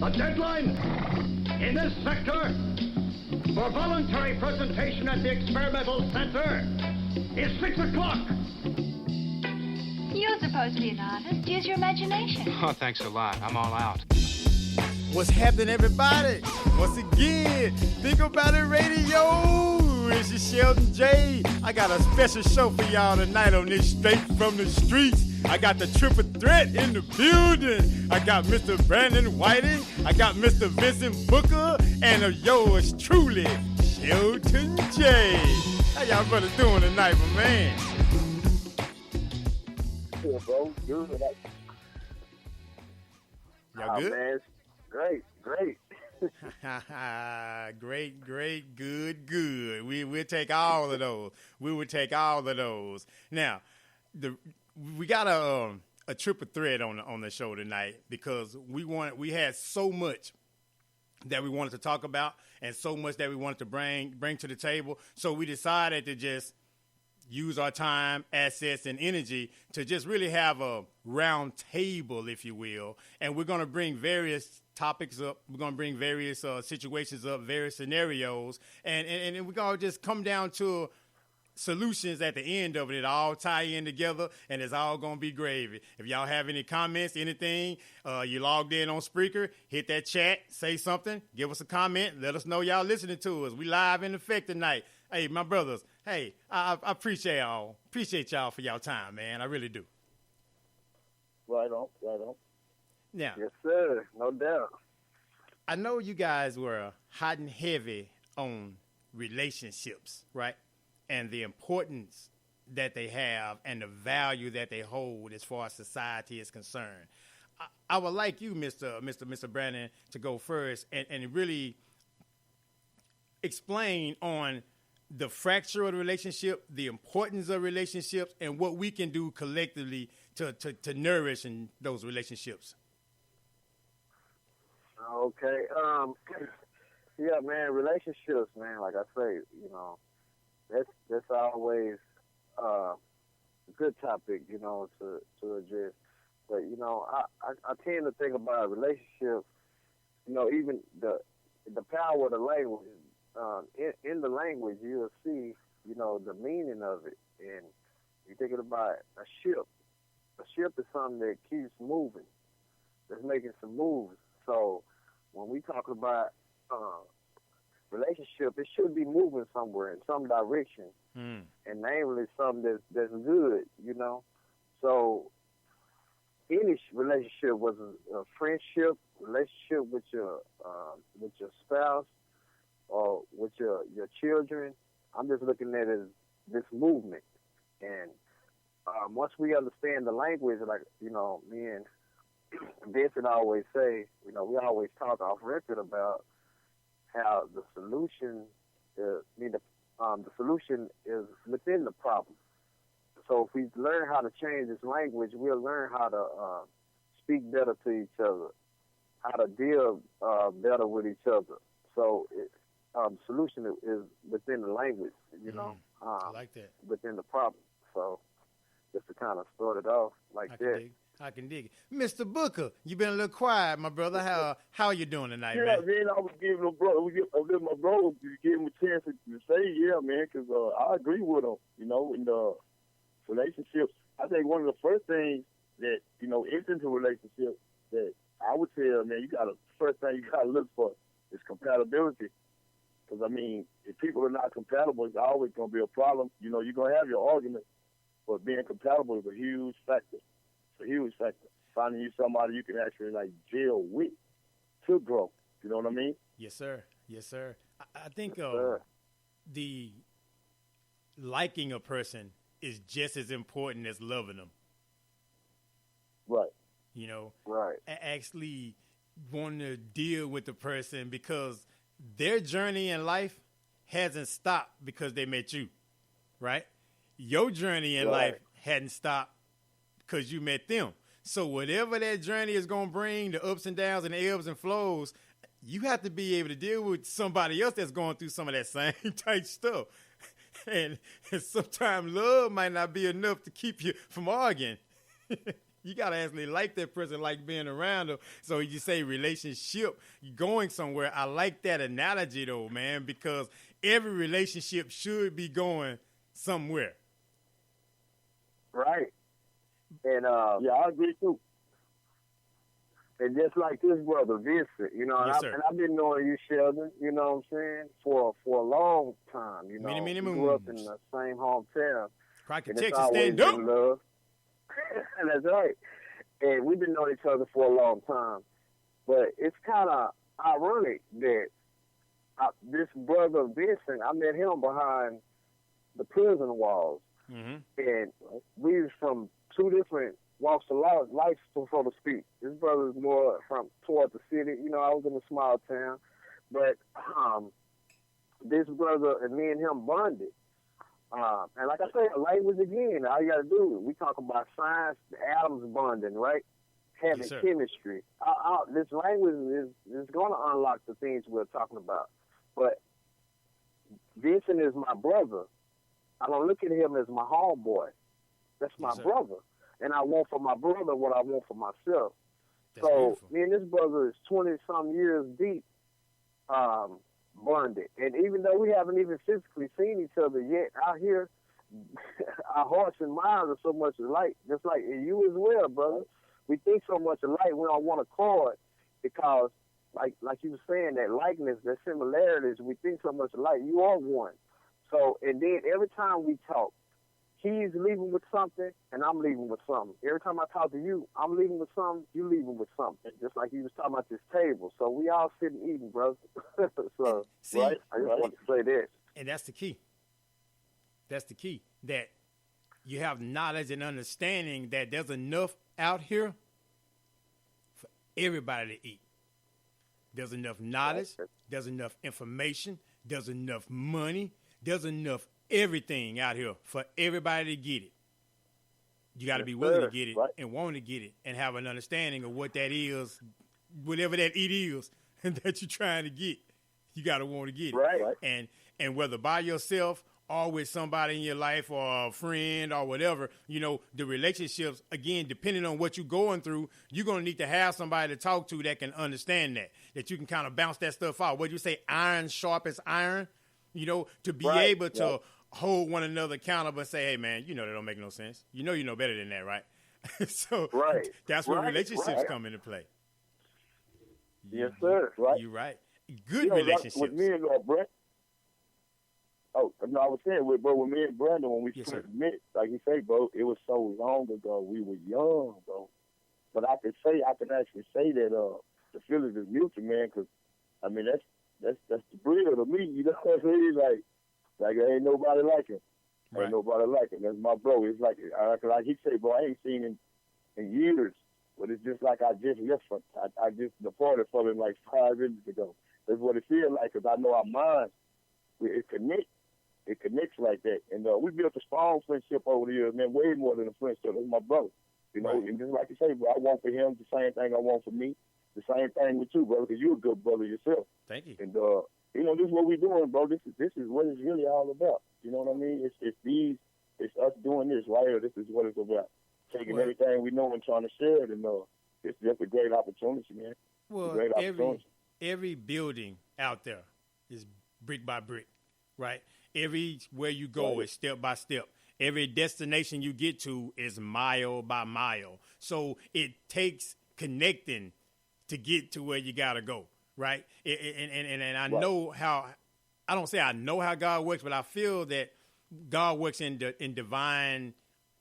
The deadline in this sector for voluntary presentation at the experimental center is 6 o'clock. You're supposed to be an artist. Use your imagination. Oh, thanks a lot. I'm all out. What's happening, everybody? Once again, Think About It Radio. It's your Sheldon J. I got a special show for y'all tonight on this Straight from the Streets. I got the triple threat in the building. I got Mr. Brandon Whiting. I got Mr. Vincent Booker. And yours truly, Sheldon J. How y'all brothers doing tonight, my man? Good, bro. Good. Y'all good? Man. Great. Great, good. We'll take all of those. We would take all of those. Now, we got a triple threat on the show tonight because we had so much that we wanted to talk about and so much that we wanted to bring to the table. So we decided to just use our time, assets, and energy to just really have a round table, if you will. And we're going to bring various topics up. We're going to bring various situations up, various scenarios. And we're going to just come down to solutions at the end of it. It all tie in together, and it's all going to be gravy. If y'all have any comments, anything, you logged in on Spreaker, hit that chat, say something, give us a comment, let us know y'all listening to us. We live in effect tonight. Hey, my brothers, hey, I appreciate y'all. Appreciate y'all for y'all time, man. I really do. Right on. Now, Yes, sir. No doubt. I know you guys were hot and heavy on relationships, right? And the importance that they have and the value that they hold as far as society is concerned. I would like you, Mr. Brandon, to go first and really explain on the fracture of the relationship, the importance of relationships, and what we can do collectively to nourish in those relationships. Okay. Yeah, man. Relationships, man. Like I say, that's always a good topic, to address. But I tend to think about relationships. Even the power of the language. In the language, you'll see, the meaning of it. And you're thinking about a ship. A ship is something that keeps moving, that's making some moves. So when we talk about relationship, it should be moving somewhere in some direction, and namely something that's good, So any relationship, was a friendship, relationship with your spouse, or with your children, I'm just looking at it as this movement. And once we understand the language, like, me and Vincent always say, we always talk off record about how the solution is within the problem. So if we learn how to change this language, we'll learn how to speak better to each other, how to deal better with each other. So the solution is within the language, I like that. within the problem. So just to kind of start it off like that. I can dig it. Mr. Booker, you been a little quiet, my brother. How you doing tonight, man? Man, I was giving my brother to give him a chance to say, yeah, man, because I agree with him, in the relationships. I think one of the first things that, is into relationships that I would tell, man, first thing you got to look for is compatibility. Because, if people are not compatible, it's always going to be a problem. You're going to have your argument, but being compatible is a huge factor. It's a huge factor. Finding you somebody you can actually, gel with to grow. You know what I mean? Yes, sir. I think the liking a person is just as important as loving them. Right. Right. Actually wanting to deal with the person because their journey in life hasn't stopped because they met you, right? Your journey in life hadn't stopped because you met them. So whatever that journey is going to bring, the ups and downs and the ebbs and flows, you have to be able to deal with somebody else that's going through some of that same type stuff. And sometimes love might not be enough to keep you from arguing. You gotta actually like that person, like being around them. So you say relationship going somewhere. I like that analogy though, man, because every relationship should be going somewhere. Right. And Yeah, I agree too. and just like this brother Vincent, you know, Yes, and, sir. and I've been knowing you, Sheldon, you know what I'm saying, for a long time. You know, Many we grew up in moons. the same hometown, Crockett, and it's Texas, always stand up. been love. That's right. And we've been knowing each other for a long time. But it's kind of ironic that this brother Vincent, I met him behind the prison walls. Mm-hmm. And we was from two different walks of life, so to speak. This brother's more from toward the city. You know, I was in a small town. But this brother and me and him bonded. And like I said, language again, all you got to do, we talk about science, the atoms bonding, right? Having Yes, sir. chemistry. This language is going to unlock the things we're talking about. But Vincent is my brother. I don't look at him as my homeboy. That's my Yes, sir. brother. And I want for my brother what I want for myself. That's So beautiful. me and this brother is 20-some years deep, bonded. And even though we haven't even physically seen each other yet, out here, our hearts and minds are so much alike, just like you as well, brother. We think so much alike, we don't want to accord because, like you were saying, that likeness, that similarities, we think so much alike. You are one. So, and then every time we talk, he's leaving with something, and I'm leaving with something. Every time I talk to you, I'm leaving with something, you leaving with something. Just like you was talking about this table. So we all sitting eating, brother. So, See, right? I just want to say that. And that's the key. That's the key. That you have knowledge and understanding that there's enough out here for everybody to eat. There's enough knowledge. There's enough information. There's enough money. There's enough everything out here for everybody to get it. You got to Yes, be willing sir. to get it Right. and want to get it and have an understanding of what that is, whatever that it is that you're trying to get. You got to want to get it. Right. And whether by yourself or with somebody in your life or a friend or whatever, you know, the relationships, again, depending on what you're going through, you're going to need to have somebody to talk to that can understand that you can kind of bounce that stuff out. What do you say? Iron sharp as iron, you know, to be Right. able to hold one another accountable and say, hey, man, you know, that don't make no sense. You know better than that, right? So Right. that's where Right. relationships Right. come into play. Yes, sir. Right. You're right. Good You know, like relationships. with me and Brent. Oh, no, I was saying with me and Brandon when we Yes, first sir. met, like you say, bro, it was so long ago. We were young, bro. But I can actually say that the feelings is mutual, man. Because I mean that's the real to me. You know what I mean? Like ain't nobody like him. Right. Ain't nobody like him. That's my bro. It's like he say, bro, I ain't seen him in years. But it's just like I just left from. I just departed from him like 5 years ago. That's what it feels like. Because I know our minds, it connects. It connects like that. And we built a strong friendship over the years, man, way more than a friendship. That's my brother. You know, Right. and just like you say, bro, I want for him the same thing I want for me. The same thing with you, brother, because you're a good brother yourself. Thank you. And, you know, this is what we're doing, bro. This is what it's really all about. You know what I mean? It's us doing this right here. This is what it's about. Taking Well, everything we know and trying to share it. And it's just a great opportunity, man. Well, Great opportunity. every building out there is brick by brick, right? Everywhere you go Right. is step by step. Every destination you get to is mile by mile. So it takes connecting to get to where you gotta go, right? And I know how. I don't say I know how God works, but I feel that God works in divine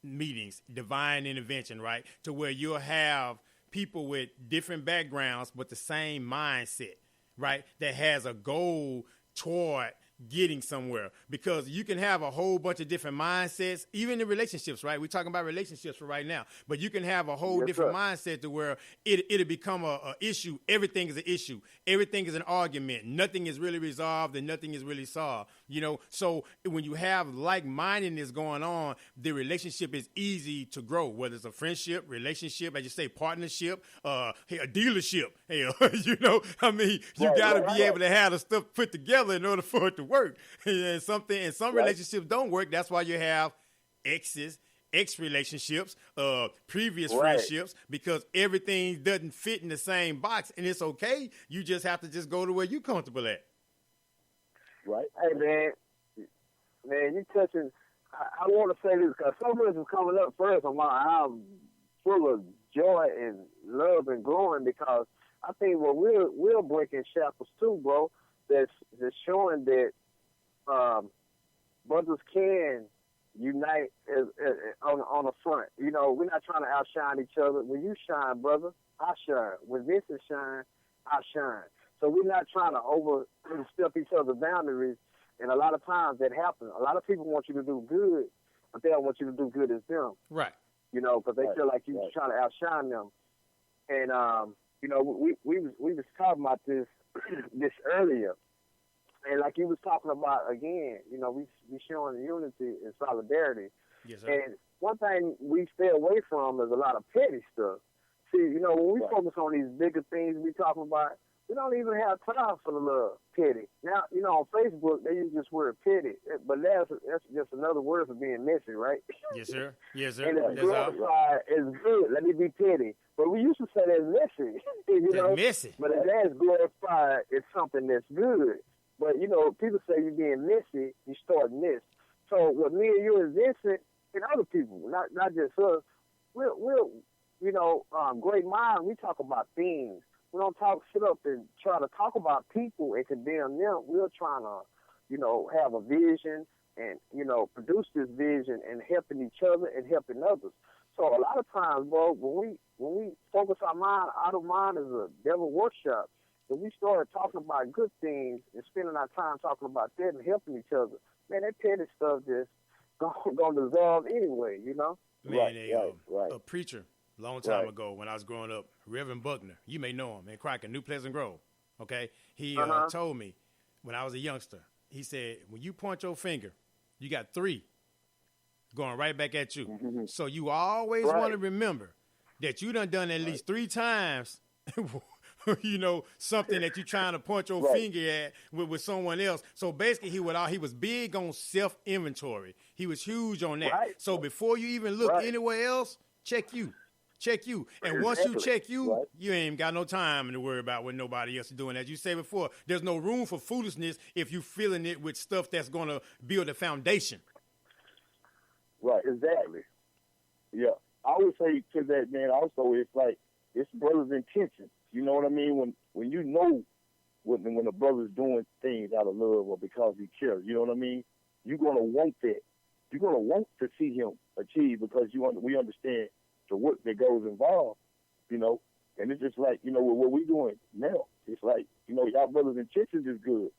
meetings, divine intervention, right? To where you'll have people with different backgrounds but the same mindset, right? That has a goal toward getting somewhere, because you can have a whole bunch of different mindsets, even in relationships, right? We're talking about relationships for right now, but you can have a whole different mindset to where it'll become a issue. Everything is an issue. Everything is an argument. Nothing is really resolved and nothing is really solved, you know? So when you have like-mindedness going on, the relationship is easy to grow, whether it's a friendship, relationship, as you say, partnership, a dealership, hell, you know? I mean, you got to be able to have the stuff put together in order for it to work. And some relationships don't work. That's why you have exes ex-relationships, previous Right. friendships, because everything doesn't fit in the same box, and it's okay. You just have to just go to where you're comfortable at. Right. Hey, man, you touching. I want to say this because so much is coming up first. I'm full of joy and love and glowing because I think what we're breaking shackles too, bro. That's showing that brothers can unite on the front. You know, we're not trying to outshine each other. When you shine, brother, I shine. When Vincent shine, I shine. So we're not trying to overstep each other's boundaries. And a lot of times that happens. A lot of people want you to do good, but they don't want you to do good as them. Right. You know, because they Right. feel like you're Right. trying to outshine them. And you know, we was talking about this earlier, and like you was talking about again. You know, we showing unity and solidarity. Yes, sir. And one thing we stay away from is a lot of petty stuff. See, you know, when we Right. focus on these bigger things we talking about, we don't even have time for the little petty. Now, you know, on Facebook, they use this word petty, but that's just another word for being messy, right? Yes, sir. Yes, sir. And it's That's all. glorified as good. Let me be petty. But we used to say that's messy, you know? That's messy. But if that's glorified, it's something that's good. But, you know, people say you're being messy, you starting this. So with me and you and Vincent and other people, not just us, we'll you know, great mind, we talk about things. We don't sit up and try to talk about people and condemn them. We're trying to, you know, have a vision and, you know, produce this vision and helping each other and helping others. So a lot of times, bro, when we focus our mind is a devil workshop. When we start talking about good things and spending our time talking about that and helping each other, man, that petty stuff just gonna dissolve anyway, you know? Man, Right. a preacher long time Right. ago when I was growing up, Reverend Buckner, you may know him, in Crockett, New Pleasant Grove, okay? He told me when I was a youngster, he said, when you point your finger, you got 3 going right back at you. Mm-hmm. So you always Right. want to remember that you done at least 3 times, you know, something that you're trying to point your Right. finger at with someone else. So basically, he was big on self-inventory. He was huge on that. Right. So before you even look Right. anywhere else, check you. And once you Exactly. check you, Right. you ain't got no time to worry about what nobody else is doing. As you say before, there's no room for foolishness if you filling it with stuff that's going to build a foundation. Right. Exactly. Yeah. I would say to that, man, also, it's like, it's brother's intention. You know what I mean? When you know when a brother's doing things out of love or because he cares, you know what I mean? You're going to want that. You're going to want to see him achieve because we understand the work that goes involved, you know? And it's just like, you know, what we're doing now, it's like, you know, y'all brother's intentions is good.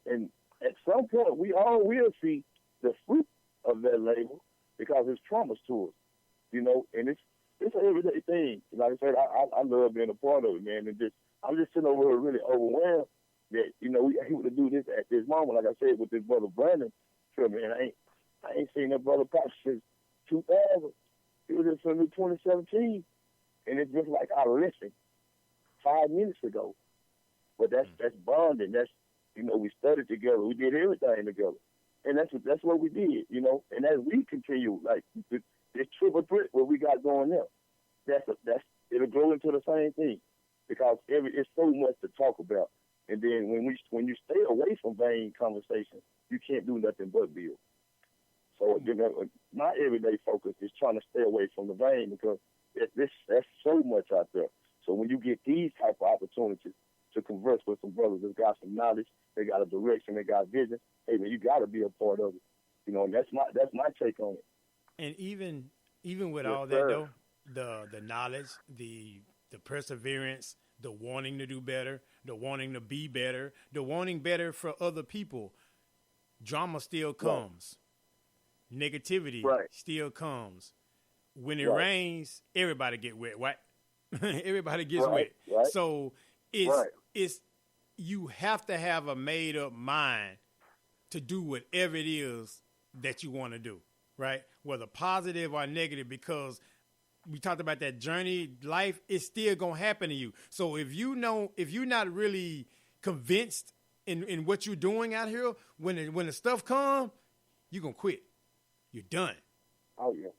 And at some point, we all will see the fruit of that labor because it's promised to us, you know? And it's an everyday thing. Like I said, I love being a part of it, man. And I'm just sitting over here really overwhelmed that, you know, we able to do this at this moment. Like I said, with this brother Brandon, man, I ain't seen that brother probably since 2000. He was in from 2017. And it's just like I listened 5 minutes ago. But that's bonding. That's, you know, we studied together. We did everything together. And that's what we did, you know. And as we continue, like, this triple threat what we got going now, it'll grow into the same thing because it's so much to talk about. And then when you stay away from vain conversation, you can't do nothing but build. So you know, my everyday focus is trying to stay away from the vain because that's so much out there. So when you get these type of opportunities to converse with some brothers that got some knowledge, they got a direction, they got vision, hey man, you got to be a part of it. You know, and that's my take on it. And even with Yes, all that, sir. though, the knowledge, the perseverance, the wanting to do better, the wanting to be better, the wanting better for other people, drama still comes. Negativity Right. still comes. When it Right. rains, everybody get wet, right? Everybody gets Right, wet. right. So it's you have to have a made up mind to do whatever it is that you want to do, right? Whether positive or negative, because we talked about that journey, life is still gonna happen to you. So if you're not really convinced in what you're doing out here, when the stuff comes, you're gonna quit. You're done. Oh yeah.